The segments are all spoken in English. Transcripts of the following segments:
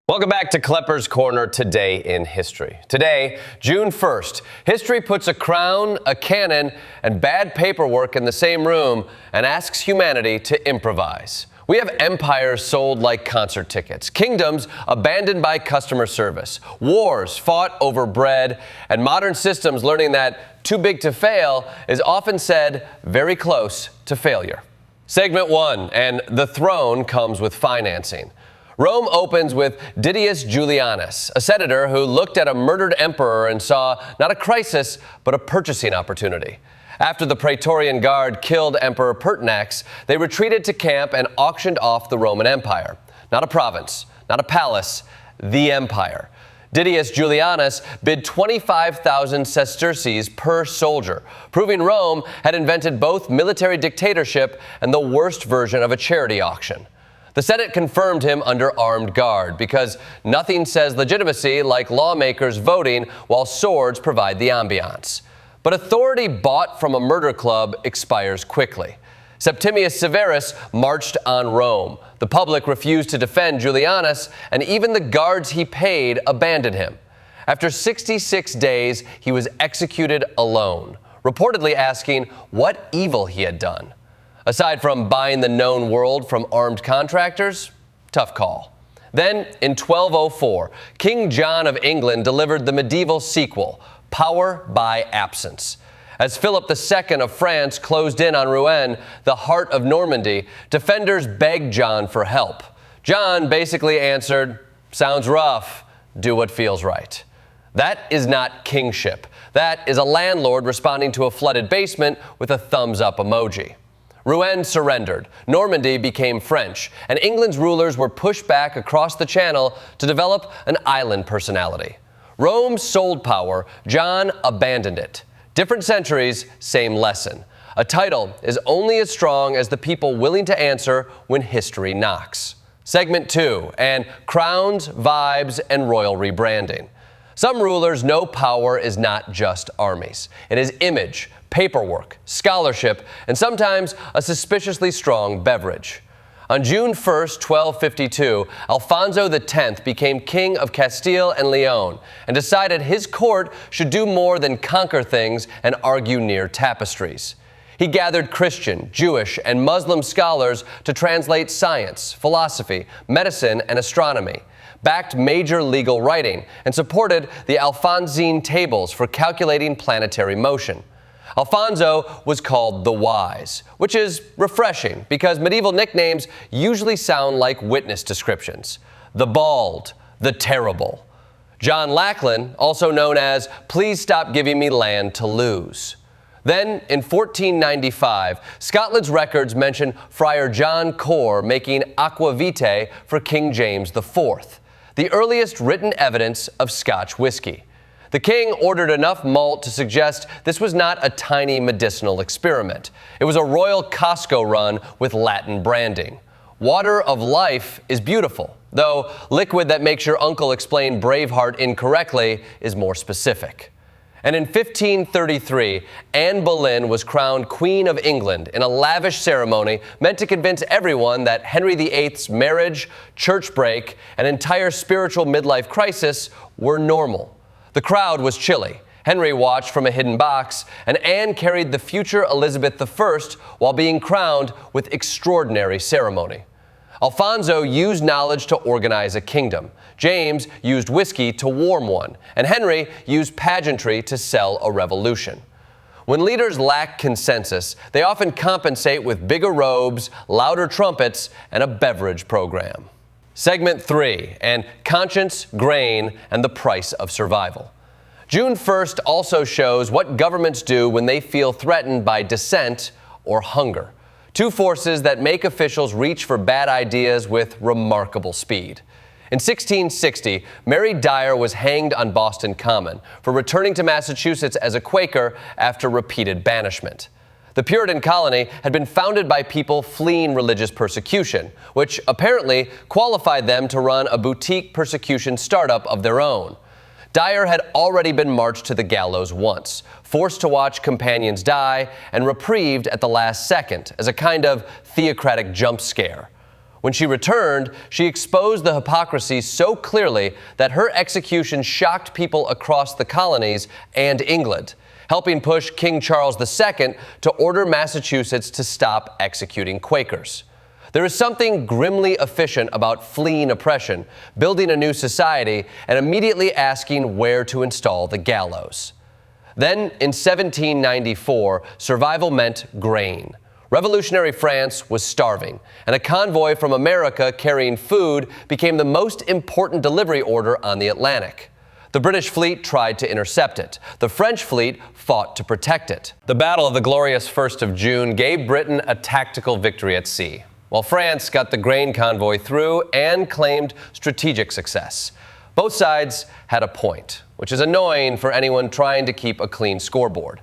Welcome back to Klepper's Corner Today in History. Today, June 1st, history puts a crown, a cannon, and bad paperwork in the same room and asks humanity to improvise. We have empires sold like concert tickets, kingdoms abandoned by customer service, wars fought over bread, and modern systems learning that too big to fail is often said very close to failure. Segment 1, and the throne comes with financing. Rome opens with Didius Julianus, a senator who looked at a murdered emperor and saw not a crisis, but a purchasing opportunity. After the Praetorian Guard killed Emperor Pertinax, they retreated to camp and auctioned off the Roman Empire. Not a province, not a palace, the empire. Didius Julianus bid 25,000 sesterces per soldier, proving Rome had invented both military dictatorship and the worst version of a charity auction. The Senate confirmed him under armed guard because nothing says legitimacy like lawmakers voting while swords provide the ambiance. But authority bought from a murder club expires quickly. Septimius Severus marched on Rome. The public refused to defend Julianus, and even the guards he paid abandoned him. After 66 days, he was executed alone, reportedly asking what evil he had done. Aside from buying the known world from armed contractors, tough call. Then, in 1204, King John of England delivered the medieval sequel, Power by Absence. As Philip II of France closed in on Rouen, the heart of Normandy, defenders begged John for help. John basically answered, "Sounds rough, do what feels right." That is not kingship. That is a landlord responding to a flooded basement with a thumbs-up emoji. Rouen surrendered, Normandy became French, and England's rulers were pushed back across the Channel to develop an island personality. Rome sold power, John abandoned it. Different centuries, same lesson. A title is only as strong as the people willing to answer when history knocks. Segment 2, and crowns, vibes, and royal rebranding. Some rulers know power is not just armies. It is image, paperwork, scholarship, and sometimes a suspiciously strong beverage. On June 1st, 1252, Alfonso X became king of Castile and Leon and decided his court should do more than conquer things and argue near tapestries. He gathered Christian, Jewish, and Muslim scholars to translate science, philosophy, medicine, and astronomy, backed major legal writing, and supported the Alphonsine tables for calculating planetary motion. Alfonso was called the Wise, which is refreshing because medieval nicknames usually sound like witness descriptions. The Bald, the Terrible. John Lackland, also known as Please Stop Giving Me Land to Lose. Then, in 1495, Scotland's records mention Friar John Core making aqua vitae for King James IV, the earliest written evidence of Scotch whiskey. The king ordered enough malt to suggest this was not a tiny medicinal experiment. It was a royal Costco run with Latin branding. Water of life is beautiful, though liquid that makes your uncle explain Braveheart incorrectly is more specific. And in 1533, Anne Boleyn was crowned Queen of England in a lavish ceremony meant to convince everyone that Henry VIII's marriage, church break, and entire spiritual midlife crisis were normal. The crowd was chilly. Henry watched from a hidden box, and Anne carried the future Elizabeth I while being crowned with extraordinary ceremony. Alfonso used knowledge to organize a kingdom. James used whiskey to warm one, and Henry used pageantry to sell a revolution. When leaders lack consensus, they often compensate with bigger robes, louder trumpets, and a beverage program. Segment 3, and conscience, grain, and the price of survival. June 1st also shows what governments do when they feel threatened by dissent or hunger. Two forces that make officials reach for bad ideas with remarkable speed. In 1660, Mary Dyer was hanged on Boston Common for returning to Massachusetts as a Quaker after repeated banishment. The Puritan colony had been founded by people fleeing religious persecution, which apparently qualified them to run a boutique persecution startup of their own. Dyer had already been marched to the gallows once, forced to watch companions die, and reprieved at the last second as a kind of theocratic jump scare. When she returned, she exposed the hypocrisy so clearly that her execution shocked people across the colonies and England, helping push King Charles II to order Massachusetts to stop executing Quakers. There is something grimly efficient about fleeing oppression, building a new society, and immediately asking where to install the gallows. Then, in 1794, survival meant grain. Revolutionary France was starving, and a convoy from America carrying food became the most important delivery order on the Atlantic. The British fleet tried to intercept it. The French fleet fought to protect it. The Battle of the Glorious 1st of June gave Britain a tactical victory at sea, while France got the grain convoy through and claimed strategic success. Both sides had a point, which is annoying for anyone trying to keep a clean scoreboard.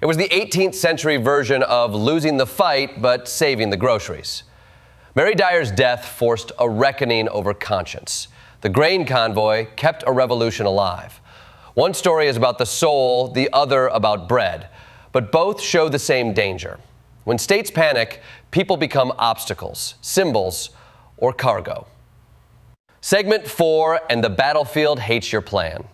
It was the 18th century version of losing the fight but saving the groceries. Mary Dyer's death forced a reckoning over conscience. The grain convoy kept a revolution alive. One story is about the soul, the other about bread, but both show the same danger. When states panic, people become obstacles, symbols, or cargo. Segment 4, and the battlefield hates your plan.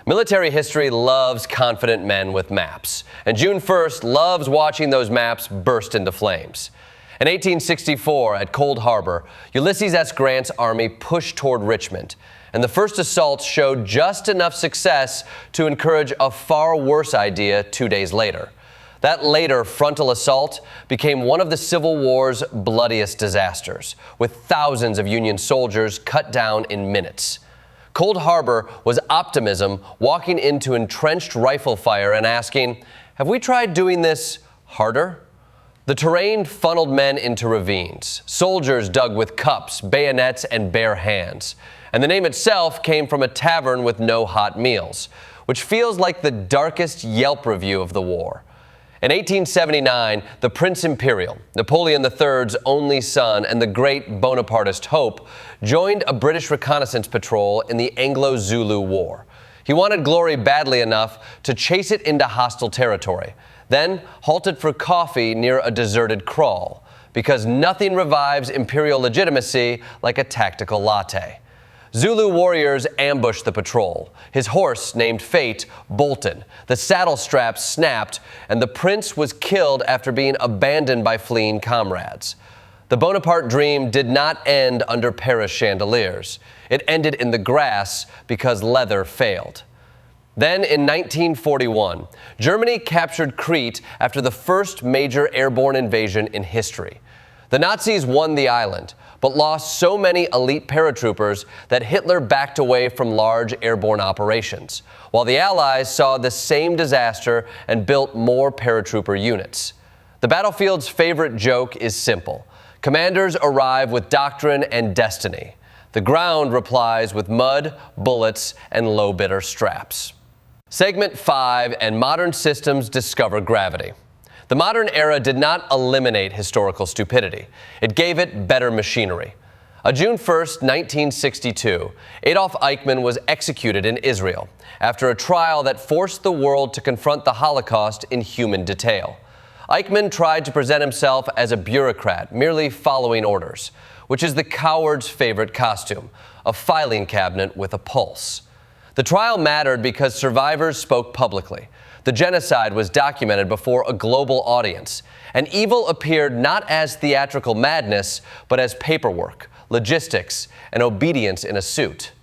Military history loves confident men with maps, and June 1st loves watching those maps burst into flames. In 1864, at Cold Harbor, Ulysses S. Grant's army pushed toward Richmond, and the first assaults showed just enough success to encourage a far worse idea 2 days later. That later frontal assault became one of the Civil War's bloodiest disasters, with thousands of Union soldiers cut down in minutes. Cold Harbor was optimism walking into entrenched rifle fire and asking, "Have we tried doing this harder?" The terrain funneled men into ravines. Soldiers dug with cups, bayonets, and bare hands. And the name itself came from a tavern with no hot meals, which feels like the darkest Yelp review of the war. In 1879, the Prince Imperial, Napoleon III's only son and the great Bonapartist hope, joined a British reconnaissance patrol in the Anglo-Zulu War. He wanted glory badly enough to chase it into hostile territory, then halted for coffee near a deserted kraal, because nothing revives imperial legitimacy like a tactical latte. Zulu warriors ambushed the patrol. His horse, named Fate, bolted. The saddle straps snapped, and the prince was killed after being abandoned by fleeing comrades. The Bonaparte dream did not end under Paris chandeliers. It ended in the grass because leather failed. Then, in 1941, Germany captured Crete after the first major airborne invasion in history. The Nazis won the island, but lost so many elite paratroopers that Hitler backed away from large airborne operations, while the Allies saw the same disaster and built more paratrooper units. The battlefield's favorite joke is simple. Commanders arrive with doctrine and destiny. The ground replies with mud, bullets, and low-bidder straps. Segment 5, and modern systems discover gravity. The modern era did not eliminate historical stupidity. It gave it better machinery. On June 1st, 1962, Adolf Eichmann was executed in Israel after a trial that forced the world to confront the Holocaust in human detail. Eichmann tried to present himself as a bureaucrat, merely following orders, which is the coward's favorite costume, a filing cabinet with a pulse. The trial mattered because survivors spoke publicly. The genocide was documented before a global audience, and evil appeared not as theatrical madness, but as paperwork, logistics, and obedience in a suit.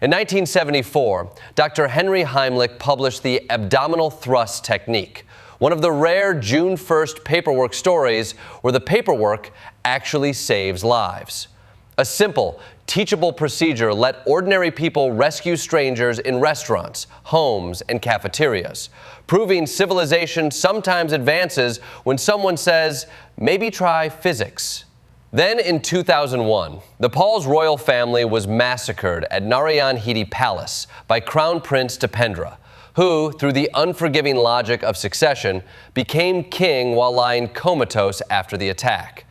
In 1974, Dr. Henry Heimlich published the abdominal thrust technique, one of the rare June 1st paperwork stories where the paperwork actually saves lives. A simple, teachable procedure let ordinary people rescue strangers in restaurants, homes, and cafeterias, proving civilization sometimes advances when someone says, "Maybe try physics." Then in 2001, Nepal's royal family was massacred at Narayanhiti Palace by Crown Prince Dipendra, who, through the unforgiving logic of succession, became king while lying comatose after the attack.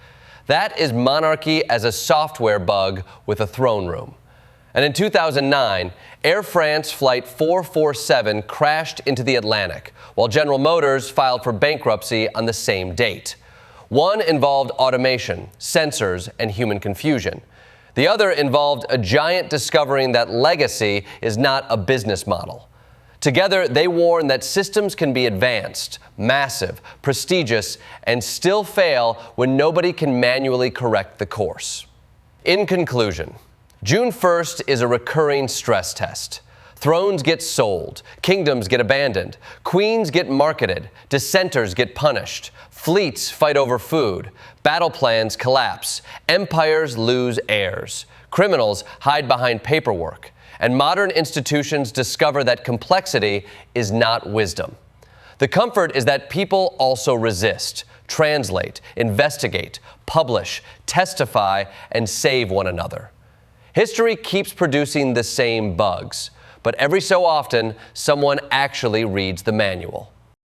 That is monarchy as a software bug with a throne room. And in 2009, Air France Flight 447 crashed into the Atlantic, while General Motors filed for bankruptcy on the same date. One involved automation, sensors, and human confusion. The other involved a giant discovering that legacy is not a business model. Together, they warn that systems can be advanced, massive, prestigious, and still fail when nobody can manually correct the course. In conclusion, June 1st is a recurring stress test. Thrones get sold, kingdoms get abandoned, queens get marketed, dissenters get punished, fleets fight over food, battle plans collapse, empires lose heirs, criminals hide behind paperwork, and modern institutions discover that complexity is not wisdom. The comfort is that people also resist, translate, investigate, publish, testify, and save one another. History keeps producing the same bugs, but every so often, someone actually reads the manual.